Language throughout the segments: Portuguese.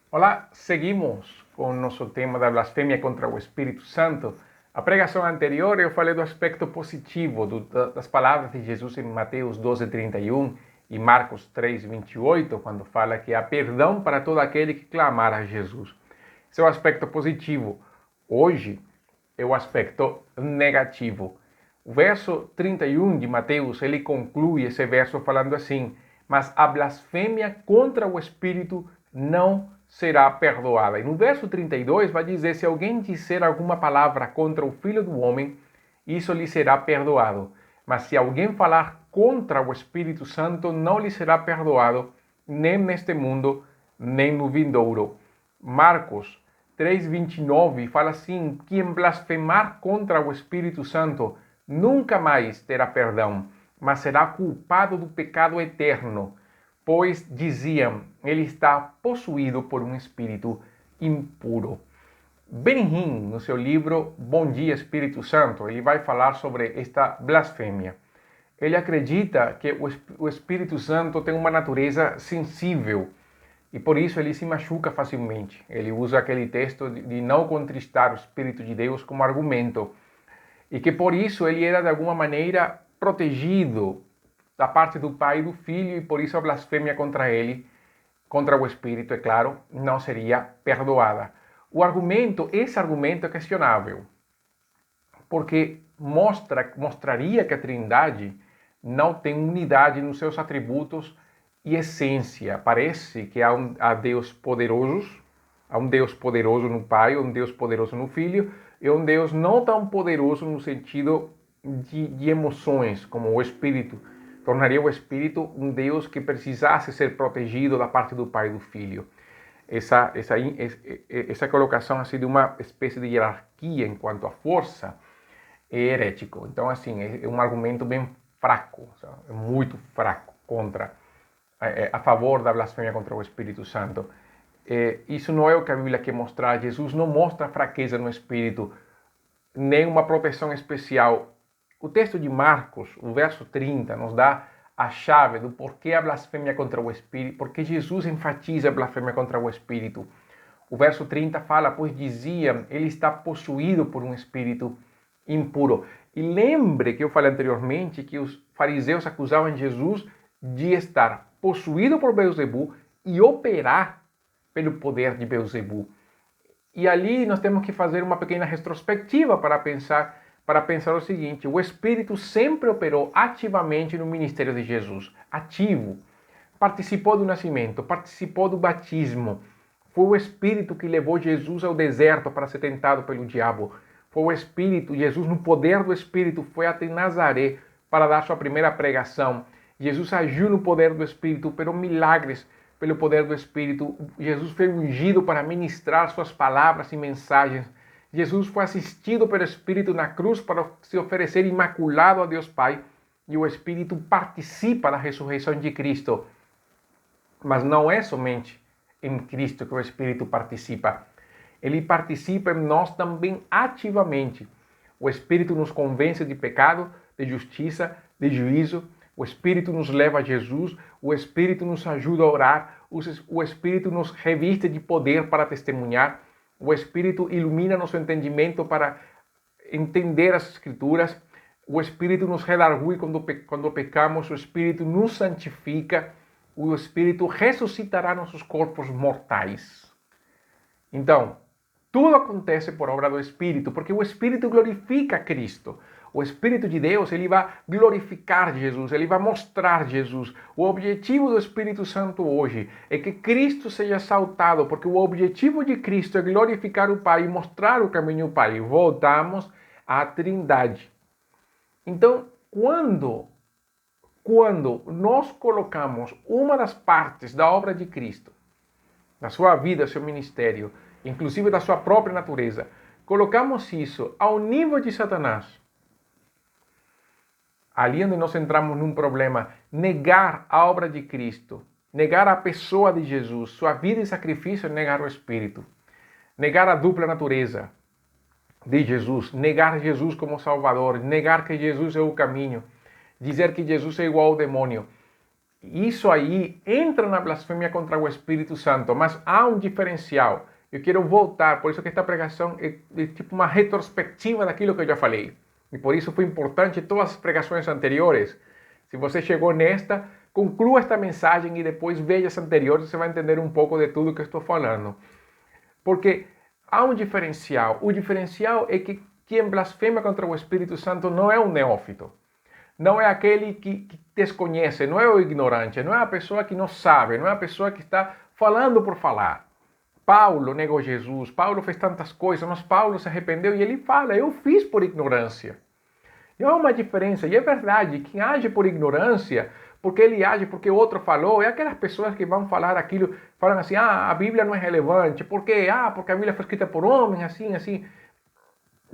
Olá, seguimos com o nosso tema da blasfêmia contra o Espírito Santo. A pregação anterior eu falei do aspecto positivo das palavras de Jesus em Mateus 12:31 e Marcos 3:28, quando fala que há perdão para todo aquele que clamar a Jesus. Esse é o aspecto positivo. Hoje é o aspecto negativo. O verso 31 de Mateus, ele conclui esse verso falando assim: mas a blasfêmia contra o Espírito não será perdoada. E no verso 32 vai dizer: se alguém disser alguma palavra contra o Filho do Homem, isso lhe será perdoado. Mas se alguém falar contra o Espírito Santo, não lhe será perdoado, nem neste mundo, nem no vindouro. Marcos 3:29 fala assim: quem blasfemar contra o Espírito Santo nunca mais terá perdão, mas será culpado do pecado eterno, pois diziam, ele está possuído por um espírito impuro. Benihim, no seu livro Bom Dia Espírito Santo, ele vai falar sobre esta blasfêmia. Ele acredita que o Espírito Santo tem uma natureza sensível e por isso ele se machuca facilmente. Ele usa aquele texto de não contristar o Espírito de Deus como argumento e que por isso ele era de alguma maneira protegido da parte do Pai e do Filho, e por isso a blasfêmia contra ele, contra o Espírito, é claro, não seria perdoada. Esse argumento é questionável, porque mostraria que a Trindade não tem unidade nos seus atributos e essência. Parece que há Deus poderoso, há um Deus poderoso no Pai, um Deus poderoso no Filho, e um Deus não tão poderoso no sentido de emoções, como o Espírito. Tornaria o Espírito um Deus que precisasse ser protegido da parte do Pai e do Filho. Essa colocação assim, de uma espécie de hierarquia enquanto à força é herético. Então, assim, é um argumento bem fraco, é muito fraco a favor da blasfêmia contra o Espírito Santo. Isso não é o que a Bíblia quer mostrar. Jesus não mostra fraqueza no Espírito, nem uma proteção especial. O texto de Marcos, o verso 30, nos dá a chave do porquê a blasfêmia contra o Espírito, porque Jesus enfatiza a blasfêmia contra o Espírito. O verso 30 fala, pois diziam, ele está possuído por um espírito impuro. E lembre que eu falei anteriormente que os fariseus acusavam Jesus de estar possuído por Beelzebul e operar pelo poder de Beelzebul. E ali nós temos que fazer uma pequena retrospectiva para pensar o seguinte: o Espírito sempre operou ativamente no ministério de Jesus. Ativo. Participou do nascimento, participou do batismo. Foi o Espírito que levou Jesus ao deserto para ser tentado pelo diabo. Foi o Espírito, Jesus no poder do Espírito foi até Nazaré para dar sua primeira pregação. Jesus agiu no poder do Espírito, operou milagres pelo poder do Espírito. Jesus foi ungido para ministrar suas palavras e mensagens. Jesus foi assistido pelo Espírito na cruz para se oferecer imaculado a Deus Pai. E o Espírito participa da ressurreição de Cristo. Mas não é somente em Cristo que o Espírito participa. Ele participa em nós também ativamente. O Espírito nos convence de pecado, de justiça, de juízo. O Espírito nos leva a Jesus. O Espírito nos ajuda a orar. O Espírito nos reviste de poder para testemunhar. O Espírito ilumina nosso entendimento para entender as Escrituras. O Espírito nos redargui quando pecamos. O Espírito nos santifica. O Espírito ressuscitará nossos corpos mortais. Então, tudo acontece por obra do Espírito, porque o Espírito glorifica Cristo. O Espírito de Deus, ele vai glorificar Jesus, ele vai mostrar Jesus. O objetivo do Espírito Santo hoje é que Cristo seja exaltado, porque o objetivo de Cristo é glorificar o Pai e mostrar o caminho do Pai. Voltamos à Trindade. Então, quando nós colocamos uma das partes da obra de Cristo, da sua vida, seu ministério, inclusive da sua própria natureza, colocamos isso ao nível de Satanás, ali onde nós entramos num problema, negar a obra de Cristo, negar a pessoa de Jesus, sua vida e sacrifício, negar o Espírito, negar a dupla natureza de Jesus, negar Jesus como Salvador, negar que Jesus é o caminho, dizer que Jesus é igual ao demônio. isso aí entra na blasfêmia contra o Espírito Santo, mas há um diferencial. Eu quero voltar, por isso que esta pregação é tipo uma retrospectiva daquilo que eu já falei. E por isso foi importante todas as pregações anteriores. Se você chegou nesta, conclua esta mensagem e depois veja as anteriores, você vai entender um pouco de tudo que eu estou falando. Porque há um diferencial. O diferencial é que quem blasfema contra o Espírito Santo não é um neófito. Não é aquele que desconhece, não é o ignorante, não é a pessoa que não sabe, não é a pessoa que está falando por falar. Paulo negou Jesus, Paulo fez tantas coisas, mas Paulo se arrependeu e ele fala, eu fiz por ignorância. E há uma diferença, e é verdade, quem age por ignorância, porque ele age porque o outro falou, é aquelas pessoas que vão falar aquilo, falam assim, a Bíblia não é relevante, por quê? Porque a Bíblia foi escrita por homens, assim, assim.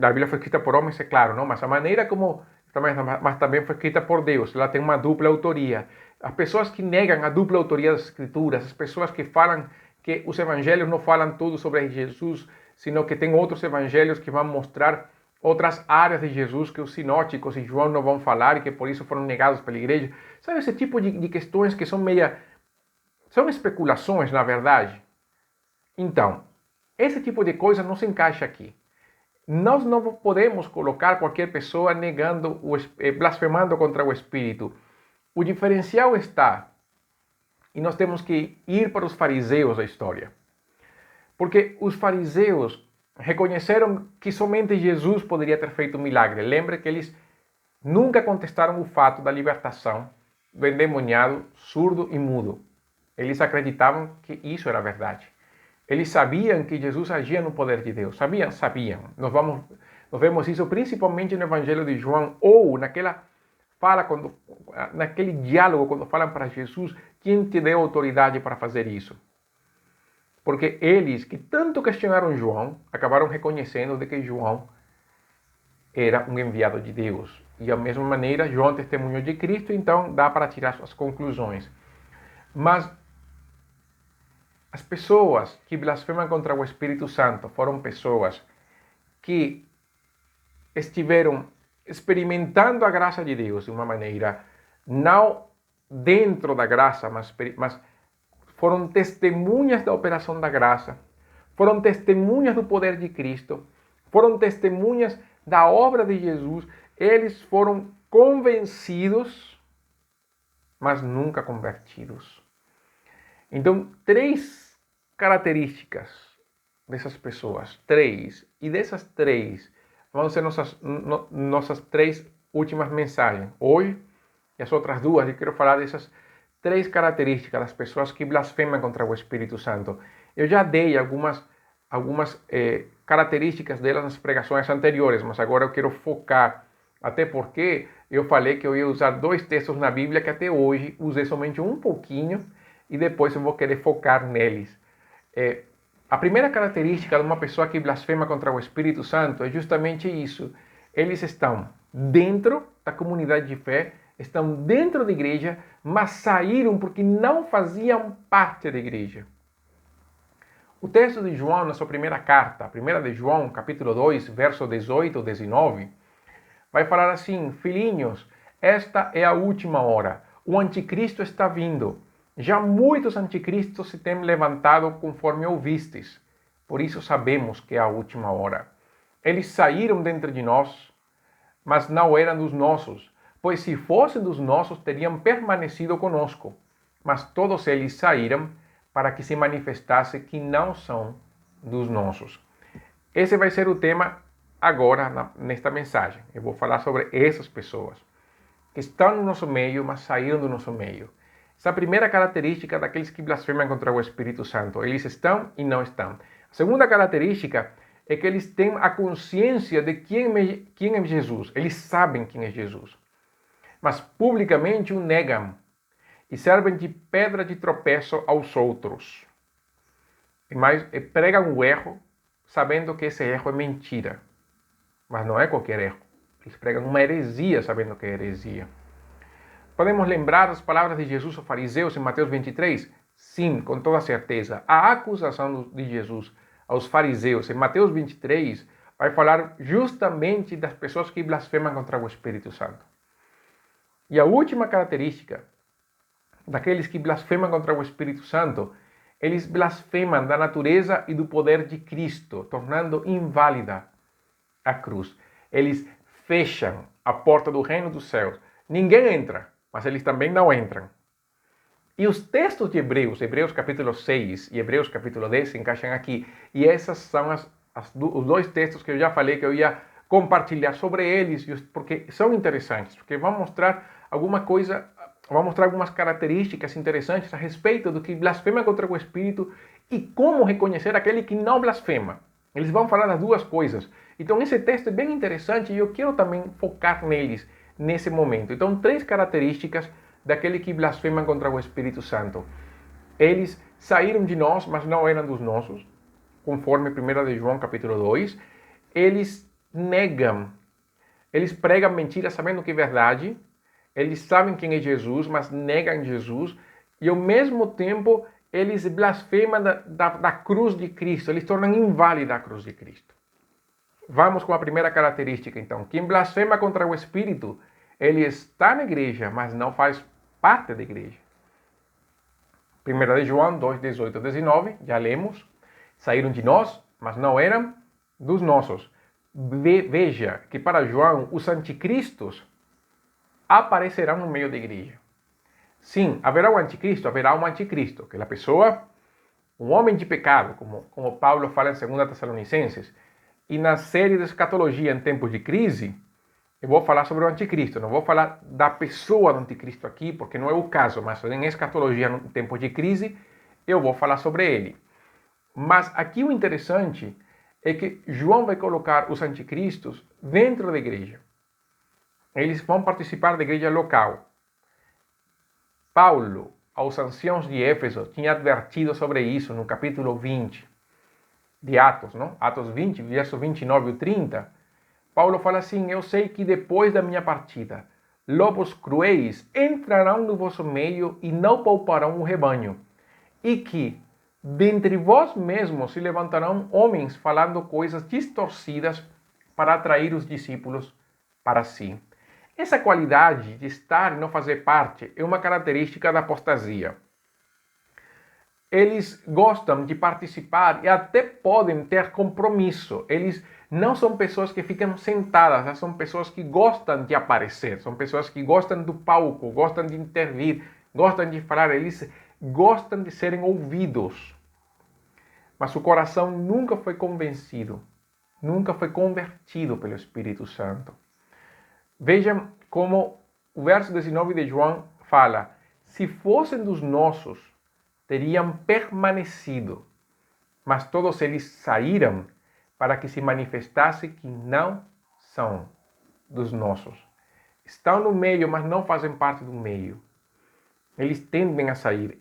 A Bíblia foi escrita por homens, é claro, não? Mas a maneira como mas também foi escrita por Deus, ela tem uma dupla autoria. As pessoas que negam a dupla autoria das Escrituras, as pessoas que falam que os evangelhos não falam tudo sobre Jesus, sino que tem outros evangelhos que vão mostrar outras áreas de Jesus que os sinóticos e João não vão falar e que por isso foram negados pela igreja. Sabe esse tipo de questões que são são especulações, na verdade? Então, esse tipo de coisa não se encaixa aqui. Nós não podemos colocar qualquer pessoa negando, blasfemando contra o Espírito. O diferencial está, e nós temos que ir para os fariseus da história. Porque os fariseus reconheceram que somente Jesus poderia ter feito um milagre. Lembra que eles nunca contestaram o fato da libertação do endemoniado, surdo e mudo. Eles acreditavam que isso era verdade. Eles sabiam que Jesus agia no poder de Deus. Sabiam. Nós vemos isso principalmente no Evangelho de João, ou naquela fala, naquele diálogo, quando falam para Jesus, quem te deu autoridade para fazer isso? Porque eles, que tanto questionaram João, acabaram reconhecendo de que João era um enviado de Deus. E da mesma maneira, João testemunhou de Cristo, então dá para tirar suas conclusões. Mas as pessoas que blasfemam contra o Espírito Santo foram pessoas que estiveram experimentando a graça de Deus de uma maneira não dentro da graça, mas foram testemunhas da operação da graça, foram testemunhas do poder de Cristo, foram testemunhas da obra de Jesus. Eles foram convencidos, mas nunca convertidos. Então, 3 características dessas pessoas, 3, e dessas 3 vão ser nossas 3 últimas mensagens. Hoje, e as outras 2, eu quero falar dessas 3 características das pessoas que blasfemam contra o Espírito Santo. Eu já dei algumas características delas nas pregações anteriores, mas agora eu quero focar, até porque eu falei que eu ia usar 2 textos na Bíblia que até hoje usei somente um pouquinho, e depois eu vou querer focar neles. A primeira característica de uma pessoa que blasfema contra o Espírito Santo é justamente isso. Eles estão dentro da comunidade de fé, estão dentro da igreja, mas saíram porque não faziam parte da igreja. O texto de João, na sua primeira carta, a primeira de João, capítulo 2, verso 18 ou 19, vai falar assim: filhinhos, esta é a última hora. O anticristo está vindo. Já muitos anticristos se têm levantado conforme ouvistes. Por isso sabemos que é a última hora. Eles saíram dentre de nós, mas não eram dos nossos, pois se fossem dos nossos, teriam permanecido conosco. Mas todos eles saíram para que se manifestasse que não são dos nossos. Esse vai ser o tema agora, nesta mensagem. Eu vou falar sobre essas pessoas que estão no nosso meio, mas saíram do nosso meio. Essa é a primeira característica daqueles que blasfemam contra o Espírito Santo. Eles estão e não estão. A segunda característica é que eles têm a consciência de quem é Jesus. Eles sabem quem é Jesus. Mas publicamente o negam e servem de pedra de tropeço aos outros. Mas pregam o erro, sabendo que esse erro é mentira. Mas não é qualquer erro. Eles pregam uma heresia, sabendo que é heresia. Podemos lembrar as palavras de Jesus aos fariseus em Mateus 23? Sim, com toda certeza. A acusação de Jesus aos fariseus em Mateus 23 vai falar justamente das pessoas que blasfemam contra o Espírito Santo. E a última característica daqueles que blasfemam contra o Espírito Santo, eles blasfemam da natureza e do poder de Cristo, tornando inválida a cruz. Eles fecham a porta do reino dos céus. Ninguém entra, mas eles também não entram. E os textos de Hebreus capítulo 6 e Hebreus capítulo 10 se encaixam aqui. E esses são os dois textos que eu já falei que eu ia compartilhar sobre eles, porque são interessantes, porque vão mostrar algumas características interessantes a respeito do que blasfema contra o Espírito e como reconhecer aquele que não blasfema. Eles vão falar das duas coisas. Então esse texto é bem interessante e eu quero também focar neles nesse momento. Então 3 características daquele que blasfema contra o Espírito Santo. Eles saíram de nós, mas não eram dos nossos, conforme 1 de João capítulo 2. Eles negam, eles pregam mentiras sabendo que é verdade. Eles sabem quem é Jesus, mas negam Jesus. E ao mesmo tempo, eles blasfemam da cruz de Cristo. Eles tornam inválida a cruz de Cristo. Vamos com a primeira característica, então. Quem blasfema contra o Espírito, ele está na igreja, mas não faz parte da igreja. 1 de João 2, 18 a 19, já lemos. Saíram de nós, mas não eram dos nossos. Veja que para João, os anticristos aparecerão no meio da igreja. Sim, haverá um anticristo, aquela pessoa, um homem de pecado, como Paulo fala em 2 Tessalonicenses. E na série de escatologia em tempos de crise, eu vou falar sobre o anticristo. Não vou falar da pessoa do anticristo aqui, porque não é o caso, mas em escatologia em tempos de crise, eu vou falar sobre ele. Mas aqui o interessante é que João vai colocar os anticristos dentro da igreja. Eles vão participar da igreja local. Paulo, aos anciãos de Éfeso, tinha advertido sobre isso no capítulo 20 de Atos, não? Atos 20, verso 29 e 30. Paulo fala assim: eu sei que depois da minha partida, lobos cruéis entrarão no vosso meio e não pouparão o rebanho. E que, dentre vós mesmos, se levantarão homens falando coisas distorcidas para atrair os discípulos para si. Essa qualidade de estar e não fazer parte é uma característica da apostasia. Eles gostam de participar e até podem ter compromisso. Eles não são pessoas que ficam sentadas, são pessoas que gostam de aparecer, são pessoas que gostam do palco, gostam de intervir, gostam de falar, eles gostam de serem ouvidos. Mas o coração nunca foi convencido, nunca foi convertido pelo Espírito Santo. Vejam como o verso 19 de João fala: se fossem dos nossos, teriam permanecido, mas todos eles saíram para que se manifestasse que não são dos nossos. Estão no meio, mas não fazem parte do meio. Eles tendem a sair.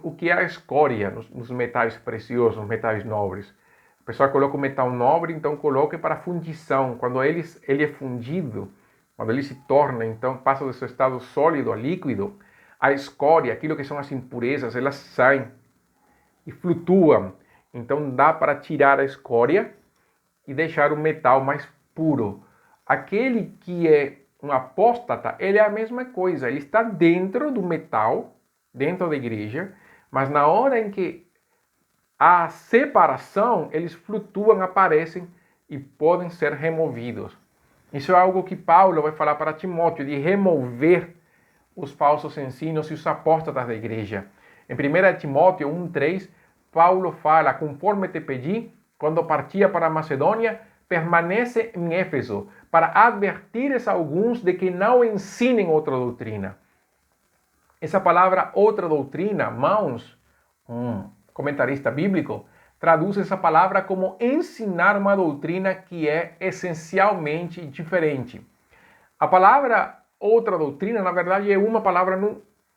O que é a escória nos metais preciosos, nos metais nobres. A pessoa coloca o metal nobre, então coloca para fundição. Quando ele é fundido, quando ele se torna, então passa do seu estado sólido a líquido, a escória, aquilo que são as impurezas, elas saem e flutuam. Então dá para tirar a escória e deixar o metal mais puro. Aquele que é um apóstata, ele é a mesma coisa. Ele está dentro do metal, dentro da igreja, mas na hora em que há separação, eles flutuam, aparecem e podem ser removidos. Isso é algo que Paulo vai falar para Timóteo, de remover os falsos ensinos e os apóstatas da igreja. Em 1 Timóteo 1,3, Paulo fala: conforme te pedi, quando partia para a Macedônia, permanece em Éfeso, para advertires a alguns de que não ensinem outra doutrina. Essa palavra outra doutrina, Mauns, um comentarista bíblico, traduz essa palavra como ensinar uma doutrina que é essencialmente diferente. A palavra outra doutrina, na verdade, é uma palavra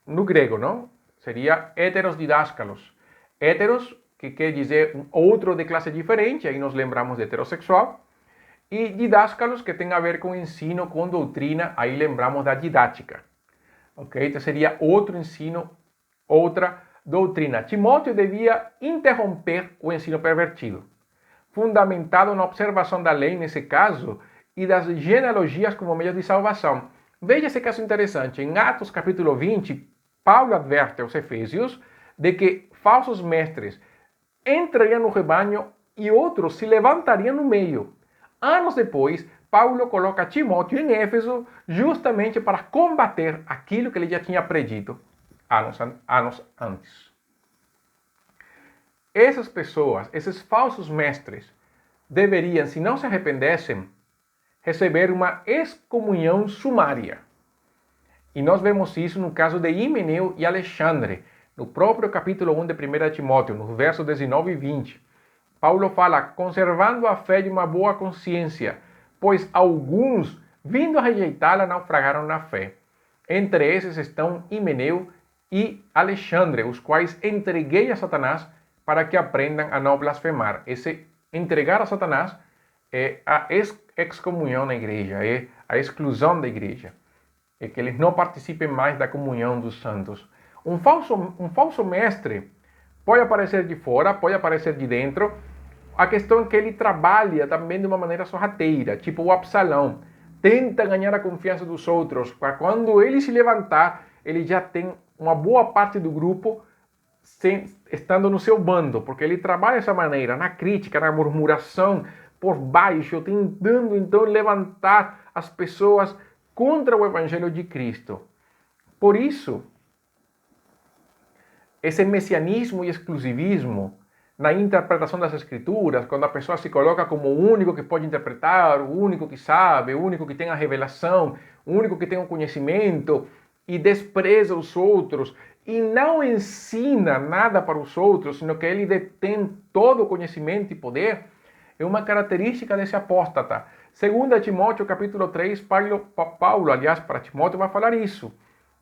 no grego, não? Seria heteros didáscalos. Heteros, que quer dizer outro de classe diferente, aí nos lembramos de heterossexual. E didáscalos, que tem a ver com ensino, com doutrina, aí lembramos da didática. Ok? Então seria outro ensino, outra doutrina. Timóteo devia interromper o ensino pervertido, fundamentado na observação da lei, nesse caso, e das genealogias como meio de salvação. Veja esse caso interessante. Em Atos capítulo 20, Paulo adverte aos Efésios de que falsos mestres entrariam no rebanho e outros se levantariam no meio. Anos depois, Paulo coloca Timóteo em Éfeso justamente para combater aquilo que ele já tinha predito anos antes. Essas pessoas, esses falsos mestres, deveriam, se não se arrependessem, receber uma excomunhão sumária. E nós vemos isso no caso de Himeneu e Alexandre, no próprio capítulo 1 de 1 Timóteo, nos versos 19 e 20. Paulo fala, conservando a fé de uma boa consciência, pois alguns, vindo a rejeitá-la, naufragaram na fé. Entre esses estão Himeneu e Alexandre, os quais entreguei a Satanás para que aprendam a não blasfemar. Esse entregar a Satanás é a excomunhão na igreja, é a exclusão da igreja. É que eles não participem mais da comunhão dos santos. Um falso mestre pode aparecer de fora, pode aparecer de dentro. A questão é que ele trabalha também de uma maneira sorrateira, tipo o Absalão. Tenta ganhar a confiança dos outros, para quando ele se levantar, ele já tem uma boa parte do grupo estando no seu bando, porque ele trabalha dessa maneira, na crítica, na murmuração, por baixo, tentando então levantar as pessoas contra o Evangelho de Cristo. Por isso, esse messianismo e exclusivismo na interpretação das Escrituras, quando a pessoa se coloca como o único que pode interpretar, o único que sabe, o único que tem a revelação, o único que tem o conhecimento, e despreza os outros, e não ensina nada para os outros, sino que ele detém todo o conhecimento e poder, é uma característica desse apóstata. 2 Timóteo capítulo 3, Paulo, aliás, para Timóteo vai falar isso.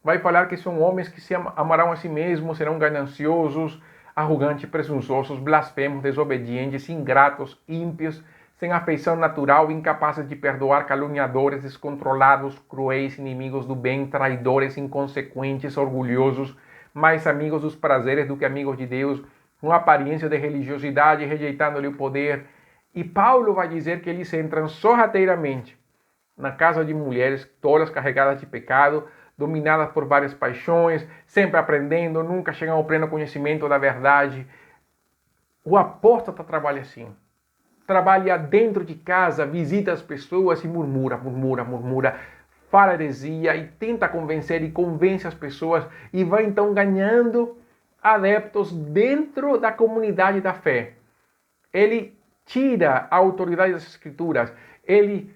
Vai falar que são homens que se amarão a si mesmos, serão gananciosos, arrogantes, presunçosos, blasfemos, desobedientes, ingratos, ímpios, sem afeição natural, incapazes de perdoar, caluniadores, descontrolados, cruéis, inimigos do bem, traidores, inconsequentes, orgulhosos, mais amigos dos prazeres do que amigos de Deus, com aparência de religiosidade, rejeitando-lhe o poder. E Paulo vai dizer que eles entram sorrateiramente na casa de mulheres tolas, carregadas de pecado, dominadas por várias paixões, sempre aprendendo, nunca chegam ao pleno conhecimento da verdade. O apóstata trabalha assim. Trabalha dentro de casa, visita as pessoas e murmura, fala heresia e tenta convencer e convence as pessoas e vai então ganhando adeptos dentro da comunidade da fé. Ele tira a autoridade das Escrituras, ele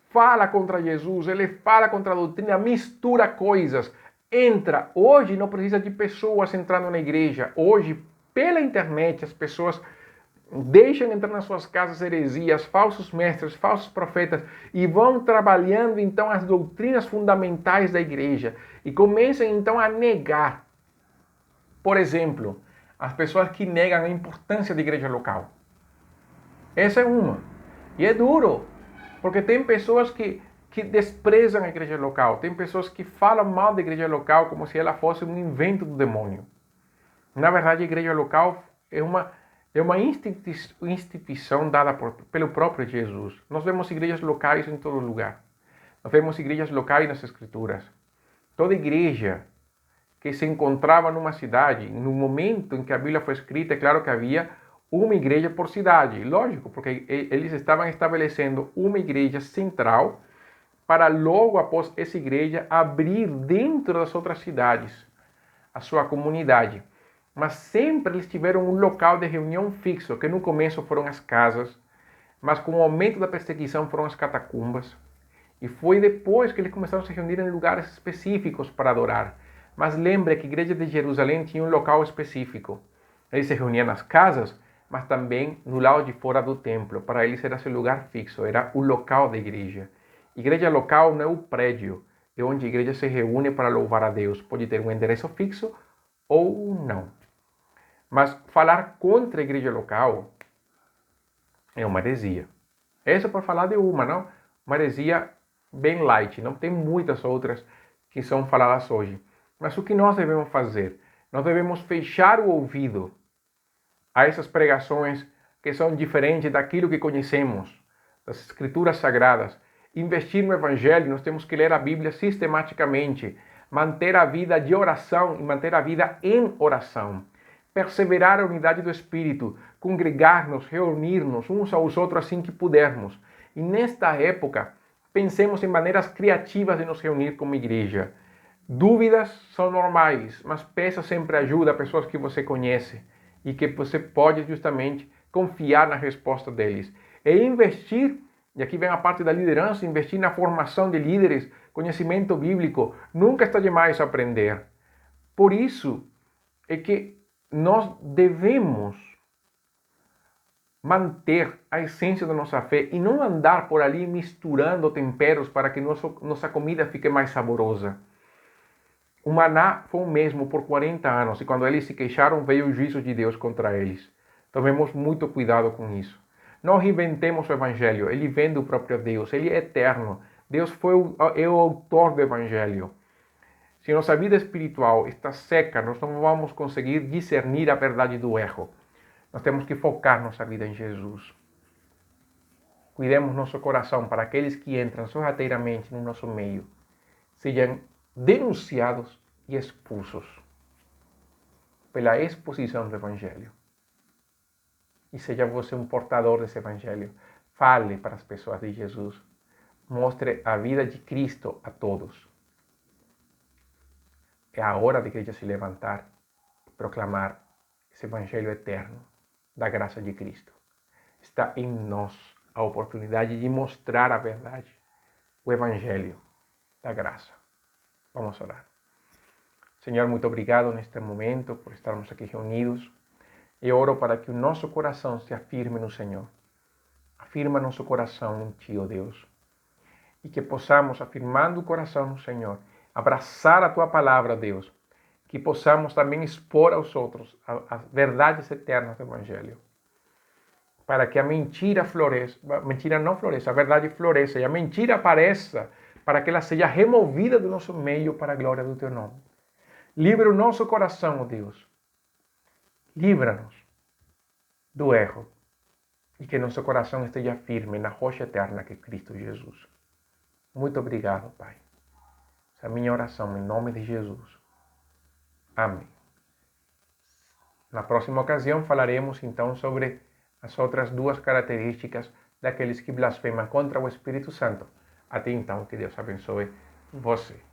fala contra Jesus, ele fala contra a doutrina, mistura coisas, entra. Hoje não precisa de pessoas entrando na igreja, hoje pela internet as pessoas deixam entrar nas suas casas heresias, falsos mestres, falsos profetas e vão trabalhando então as doutrinas fundamentais da igreja e começam então a negar. Por exemplo, as pessoas que negam a importância da igreja local. Essa é uma. E é duro, porque tem pessoas que desprezam a igreja local, tem pessoas que falam mal da igreja local como se ela fosse um invento do demônio. Na verdade, a igreja local é uma instituição dada pelo próprio Jesus. Nós vemos igrejas locais em todo lugar. Nós vemos igrejas locais nas Escrituras. Toda igreja que se encontrava numa cidade, no momento em que a Bíblia foi escrita, é claro que havia uma igreja por cidade. Lógico, porque eles estavam estabelecendo uma igreja central para logo após essa igreja abrir dentro das outras cidades a sua comunidade. Mas sempre eles tiveram um local de reunião fixo, que no começo foram as casas, mas com o aumento da perseguição foram as catacumbas. E foi depois que eles começaram a se reunir em lugares específicos para adorar. Mas lembre que a igreja de Jerusalém tinha um local específico. Eles se reuniam nas casas, mas também no lado de fora do templo. Para eles era seu lugar fixo, era o local da igreja. Igreja local não é o prédio, é onde a igreja se reúne para louvar a Deus. Pode ter um endereço fixo ou não. Mas falar contra a igreja local é uma heresia. Essa para falar de uma, não? Uma heresia bem light, não tem muitas outras que são faladas hoje. Mas o que nós devemos fazer? Nós devemos fechar o ouvido a essas pregações que são diferentes daquilo que conhecemos, das Escrituras Sagradas, investir no Evangelho, nós temos que ler a Bíblia sistematicamente, manter a vida de oração e manter a vida em oração, perseverar a unidade do Espírito, congregar-nos, reunir-nos uns aos outros assim que pudermos. E nesta época, pensemos em maneiras criativas de nos reunir como igreja. Dúvidas são normais, mas peça sempre ajuda a pessoas que você conhece e que você pode justamente confiar na resposta deles. E investir, e aqui vem a parte da liderança, investir na formação de líderes, conhecimento bíblico, nunca está demais aprender. Por isso é que nós devemos manter a essência da nossa fé e não andar por ali misturando temperos para que nossa comida fique mais saborosa. O maná foi o mesmo por 40 anos e quando eles se queixaram veio o juízo de Deus contra eles. Tomemos muito cuidado com isso. Não reinventemos o Evangelho, ele vem do próprio Deus, ele é eterno. Deus é o autor do Evangelho. Se nossa vida espiritual está seca, nós não vamos conseguir discernir a verdade do erro. Nós temos que focar nossa vida em Jesus. Cuidemos nosso coração para aqueles que entram sorrateiramente no nosso meio sejam denunciados e expulsos pela exposição do Evangelho. E seja você um portador desse Evangelho. Fale para as pessoas de Jesus. Mostre a vida de Cristo a todos. É a hora da igreja se levantar e proclamar esse Evangelho eterno da graça de Cristo. Está em nós a oportunidade de mostrar a verdade, o Evangelho da graça. Vamos orar. Senhor, muito obrigado neste momento por estarmos aqui reunidos. Eu oro para que o nosso coração se afirme no Senhor. Afirma nosso coração em Ti, ó Deus. E que possamos, afirmando o coração no Senhor, abraçar a Tua palavra, Deus. Que possamos também expor aos outros as verdades eternas do Evangelho. Para que a mentira floresça, a mentira não floresça, a verdade floresça e a mentira apareça, para que ela seja removida do nosso meio para a glória do Teu nome. Livra o nosso coração, ó Deus. Livra-nos do erro e que nosso coração esteja firme na rocha eterna que é Cristo Jesus. Muito obrigado, Pai. Essa é a minha oração em nome de Jesus. Amém. Na próxima ocasião falaremos então sobre as outras duas características daqueles que blasfemam contra o Espírito Santo. Até então, que Deus abençoe você.